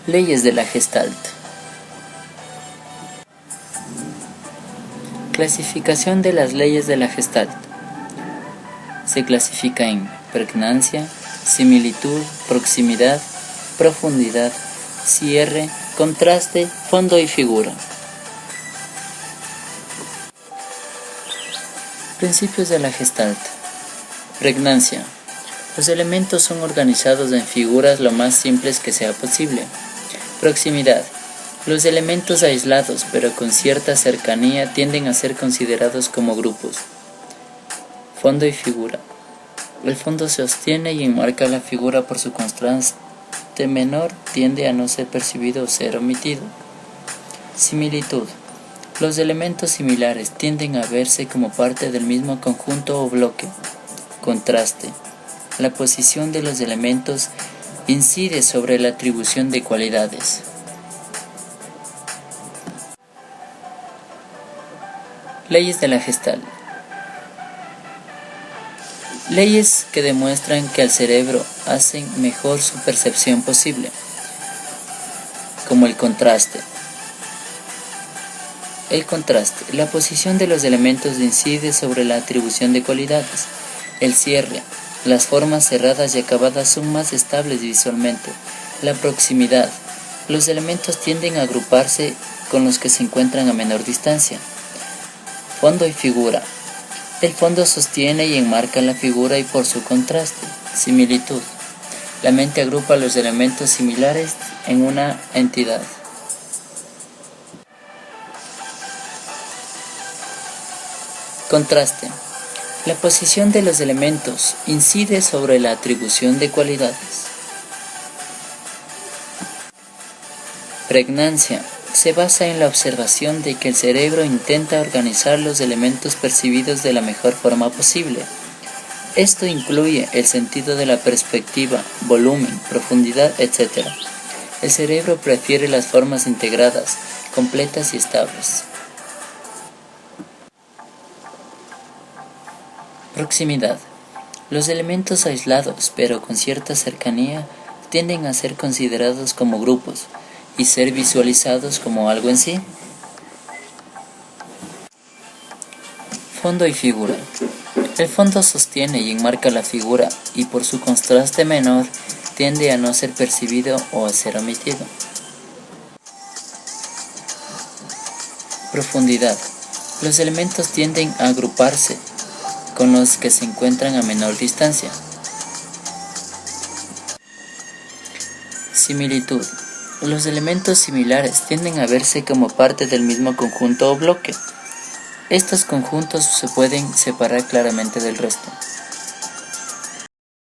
Leyes de la Gestalt. Clasificación de las leyes de la Gestalt. Se clasifica en pregnancia, similitud, proximidad, profundidad, cierre, contraste, fondo y figura. Principios de la Gestalt. Pregnancia. Los elementos son organizados en figuras lo más simples que sea posible. Proximidad. Los elementos aislados, pero con cierta cercanía, tienden a ser considerados como grupos. Fondo y figura. El fondo sostiene y enmarca la figura por su contraste menor, tiende a no ser percibido o ser omitido. Similitud. Los elementos similares tienden a verse como parte del mismo conjunto o bloque. Contraste. La posición de los elementos incide sobre la atribución de cualidades. Leyes de la Gestalt. Leyes que demuestran que al cerebro hacen mejor su percepción posible, como el contraste. El contraste. La posición de los elementos incide sobre la atribución de cualidades. El cierre. Las formas cerradas y acabadas son más estables visualmente. La proximidad. Los elementos tienden a agruparse con los que se encuentran a menor distancia. Fondo y figura. El fondo sostiene y enmarca la figura y por su contraste. Similitud. La mente agrupa los elementos similares en una entidad. Contraste. La posición de los elementos incide sobre la atribución de cualidades. Pregnancia. Se basa en la observación de que el cerebro intenta organizar los elementos percibidos de la mejor forma posible. Esto incluye el sentido de la perspectiva, volumen, profundidad, etc. El cerebro prefiere las formas integradas, completas y estables. Proximidad. Los elementos aislados, pero con cierta cercanía, tienden a ser considerados como grupos y ser visualizados como algo en sí. Fondo y figura. El fondo sostiene y enmarca la figura y por su contraste menor tiende a no ser percibido o a ser omitido. Profundidad. Los elementos tienden a agruparse con los que se encuentran a menor distancia. Similitud. Los elementos similares tienden a verse como parte del mismo conjunto o bloque. Estos conjuntos se pueden separar claramente del resto.